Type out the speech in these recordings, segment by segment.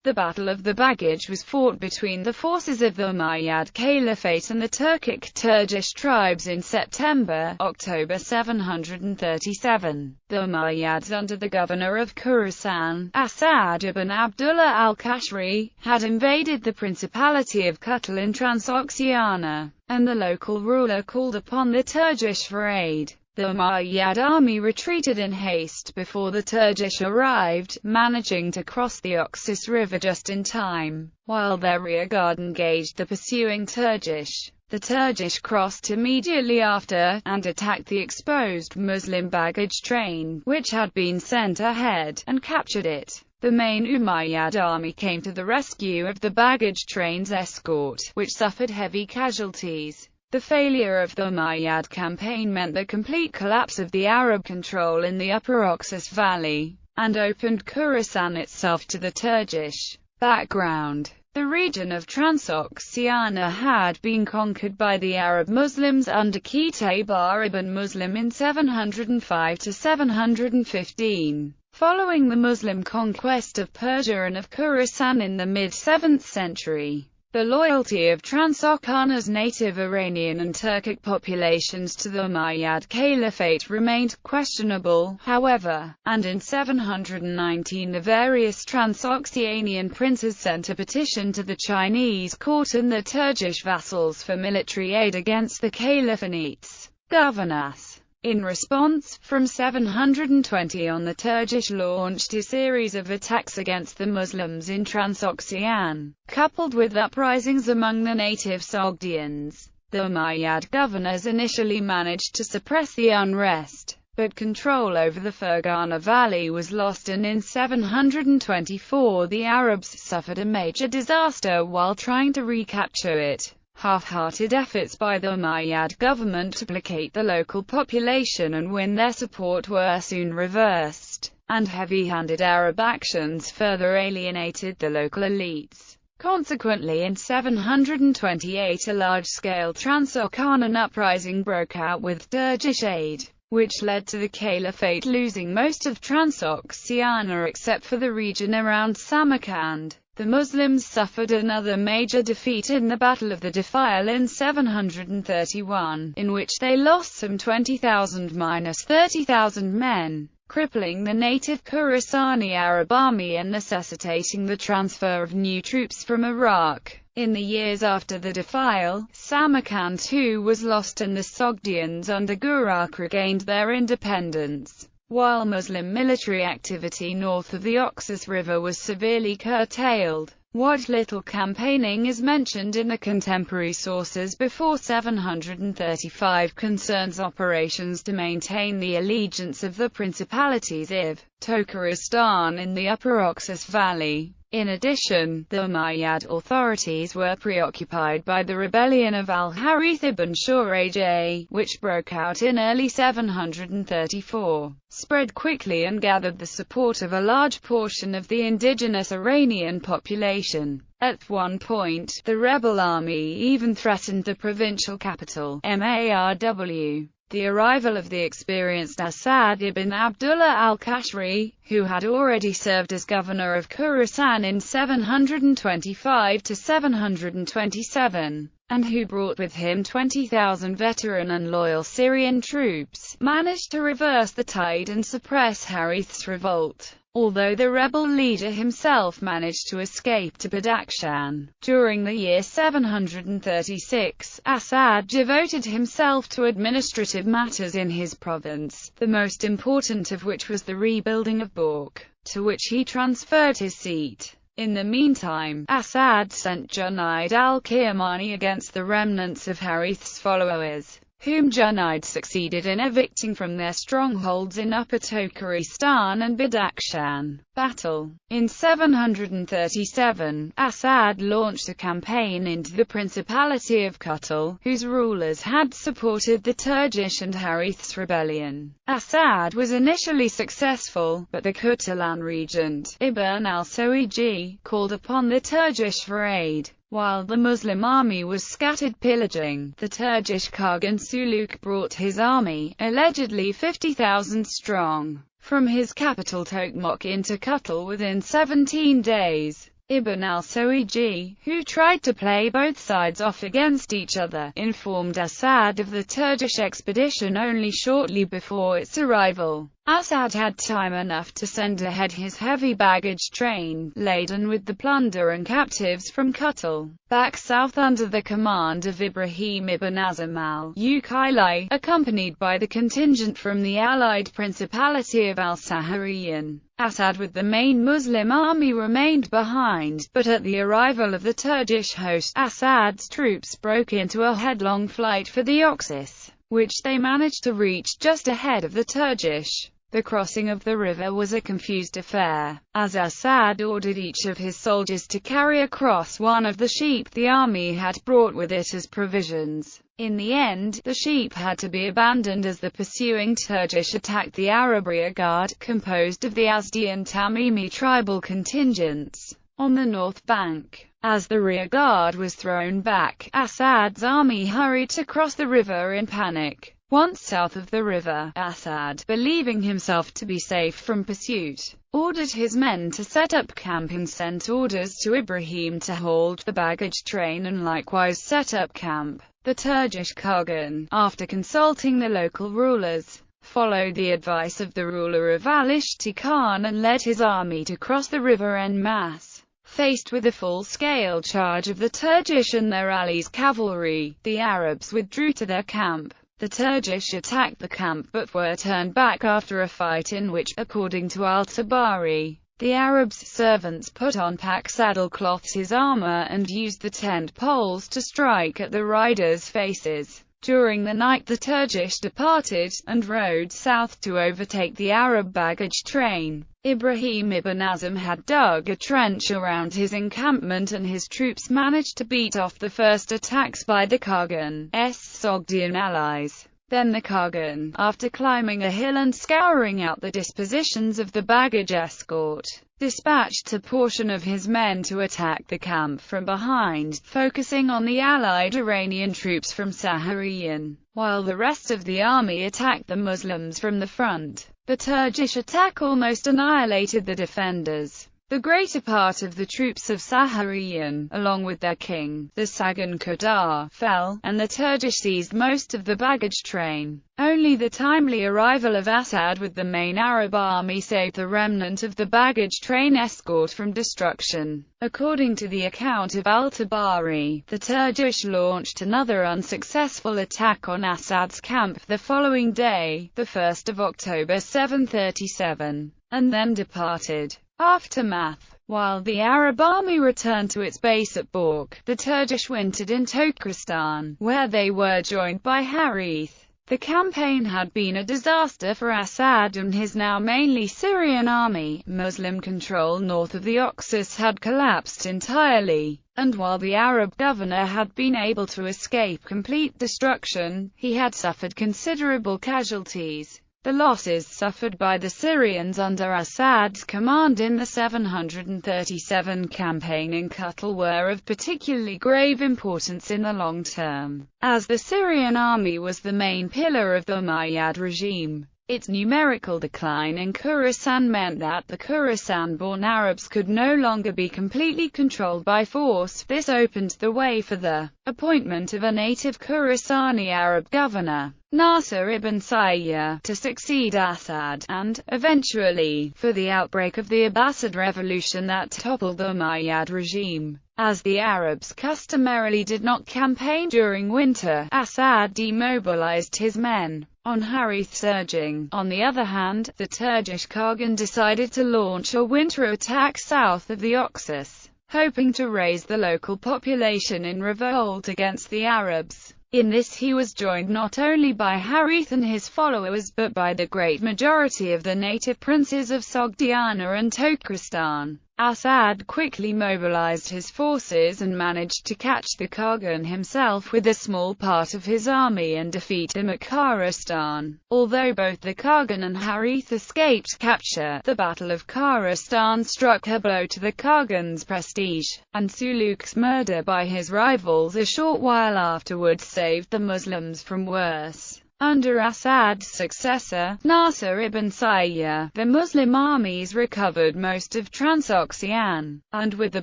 The Battle of the Baggage was fought between the forces of the Umayyad Caliphate and the Turkic-Turkish tribes in September-October 737. The Umayyads, under the governor of Khorasan, Asad ibn Abdullah al-Kashri, had invaded the Principality of Kutal in Transoxiana, and the local ruler called upon the Turkish for aid. The Umayyad army retreated in haste before the Turkish arrived, managing to cross the Oxus River just in time. While their rearguard engaged the pursuing Turkish, the Turkish crossed immediately after, and attacked the exposed Muslim baggage train, which had been sent ahead, and captured it. The main Umayyad army came to the rescue of the baggage train's escort, which suffered heavy casualties. The failure of the Umayyad campaign meant the complete collapse of the Arab control in the upper Oxus Valley, and opened Khorasan itself to the Turkish. Background: the region of Transoxiana had been conquered by the Arab Muslims under Qutayba ibn Muslim in 705–715. Following the Muslim conquest of Persia and of Khorasan in the mid-7th century, the loyalty of Transoxiana's native Iranian and Turkic populations to the Umayyad Caliphate remained questionable, however, and in 719 the various Transoxianian princes sent a petition to the Chinese court and the Turkish vassals for military aid against the Caliphanate's governors. In response, from 720 on, the Turkish launched a series of attacks against the Muslims in Transoxiana, coupled with uprisings among the native Sogdians. The Umayyad governors initially managed to suppress the unrest, but control over the Fergana Valley was lost, and in 724 the Arabs suffered a major disaster while trying to recapture it. Half-hearted efforts by the Umayyad government to placate the local population and win their support were soon reversed, and heavy-handed Arab actions further alienated the local elites. Consequently, in 728 a large-scale Transoxianan uprising broke out with Turkish aid, which led to the Caliphate losing most of Transoxiana except for the region around Samarkand. The Muslims suffered another major defeat in the Battle of the Defile in 731, in which they lost some 20,000–30,000 men, crippling the native Khorasani Arab army and necessitating the transfer of new troops from Iraq. In the years after the Defile, Samarkand too was lost and the Sogdians under Gurak regained their independence, while Muslim military activity north of the Oxus River was severely curtailed. What little campaigning is mentioned in the contemporary sources before 735 concerns operations to maintain the allegiance of the principalities of Tokaristan in the upper Oxus Valley. In addition, the Umayyad authorities were preoccupied by the rebellion of al-Harith ibn Shurajah, which broke out in early 734, spread quickly and gathered the support of a large portion of the indigenous Iranian population. At one point, the rebel army even threatened the provincial capital, Marw. The arrival of the experienced Asad ibn Abdullah al-Kashri, who had already served as governor of Khorasan in 725–727, and who brought with him 20,000 veteran and loyal Syrian troops, managed to reverse the tide and suppress Harith's revolt. Although the rebel leader himself managed to escape to Badakhshan. During the year 736, Asad devoted himself to administrative matters in his province, the most important of which was the rebuilding of Balkh, to which he transferred his seat. In the meantime, Asad sent Junayd al-Kirmani against the remnants of Harith's followers, whom Junayd succeeded in evicting from their strongholds in Upper Tokaristan and Badakhshan. Battle. In 737, Asad launched a campaign into the Principality of Kutal, whose rulers had supported the Turkish and Harith's rebellion. Asad was initially successful, but the Kutalan regent, Ibn al-Sawiji, called upon the Turkish for aid. While the Muslim army was scattered pillaging, the Turkish Khagan Suluk brought his army, allegedly 50,000 strong, from his capital Tokmak into Kutal within 17 days. Ibn al-Sawiji, who tried to play both sides off against each other, informed Asad of the Turkish expedition only shortly before its arrival. Asad had time enough to send ahead his heavy baggage train, laden with the plunder and captives from Kutal, back south under the command of Ibrahim ibn Azim al-Ukaili, accompanied by the contingent from the allied Principality of al-Sahariyan. Asad with the main Muslim army remained behind, but at the arrival of the Turkish host, Asad's troops broke into a headlong flight for the Oxus, which they managed to reach just ahead of the Turkish. The crossing of the river was a confused affair, as Asad ordered each of his soldiers to carry across one of the sheep the army had brought with it as provisions. In the end, the sheep had to be abandoned as the pursuing Turkish attacked the Arab rearguard, composed of the Azdi and Tamimi tribal contingents, on the north bank. As the rearguard was thrown back, Asad's army hurried to cross the river in panic. Once south of the river, Asad, believing himself to be safe from pursuit, ordered his men to set up camp and sent orders to Ibrahim to halt the baggage train and likewise set up camp. The Turkish Khagan, after consulting the local rulers, followed the advice of the ruler of Alishti Khan and led his army to cross the river en masse. Faced with a full-scale charge of the Turkish and their allies' cavalry, the Arabs withdrew to their camp. The Turkish attacked the camp but were turned back after a fight in which, according to al-Tabari, the Arabs' servants put on pack saddlecloths his armor and used the tent poles to strike at the riders' faces. During the night the Turkish departed, and rode south to overtake the Arab baggage train. Ibrahim ibn Azim had dug a trench around his encampment and his troops managed to beat off the first attacks by the Khagan's Sogdian allies. Then the Khagan, after climbing a hill and scouring out the dispositions of the baggage escort, dispatched a portion of his men to attack the camp from behind, focusing on the allied Iranian troops from Sahariyan, while the rest of the army attacked the Muslims from the front. The Turkish attack almost annihilated the defenders. The greater part of the troops of Sahariyan, along with their king, the Sagan Qadar, fell, and the Turkish seized most of the baggage train. Only the timely arrival of Asad with the main Arab army saved the remnant of the baggage train escort from destruction. According to the account of al-Tabari, the Turkish launched another unsuccessful attack on Asad's camp the following day, the 1st of October 737, and then departed. Aftermath. While the Arab army returned to its base at Bork, the Turkish wintered in Tokristan, where they were joined by Harith. The campaign had been a disaster for Asad and his now mainly Syrian army. Muslim control north of the Oxus had collapsed entirely, and while the Arab governor had been able to escape complete destruction, he had suffered considerable casualties. The losses suffered by the Syrians under Asad's command in the 737 campaign in Kutal were of particularly grave importance in the long term, as the Syrian army was the main pillar of the Umayyad regime. Its numerical decline in Khorasan meant that the Khorasan-born Arabs could no longer be completely controlled by force. This opened the way for the appointment of a native Khorasani Arab governor, Nasser ibn Sayyar, to succeed Asad, and, eventually, for the outbreak of the Abbasid revolution that toppled the Umayyad regime. As the Arabs customarily did not campaign during winter, Asad demobilized his men, on Harith's urging. On the other hand, the Turkish Khagan decided to launch a winter attack south of the Oxus, hoping to raise the local population in revolt against the Arabs. In this he was joined not only by Harith and his followers but by the great majority of the native princes of Sogdiana and Tokristan. Asad quickly mobilized his forces and managed to catch the Khagan himself with a small part of his army and defeat him at Kharastan. Although both the Khagan and Harith escaped capture, the Battle of Kharastan struck a blow to the Khagan's prestige, and Suluk's murder by his rivals a short while afterwards saved the Muslims from worse. Under Assad's successor, Nasser ibn Sayyar, the Muslim armies recovered most of Transoxiana, and with the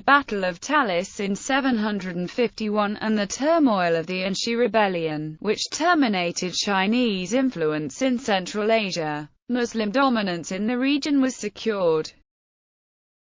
Battle of Talis in 751 and the turmoil of the Anshi rebellion, which terminated Chinese influence in Central Asia, Muslim dominance in the region was secured.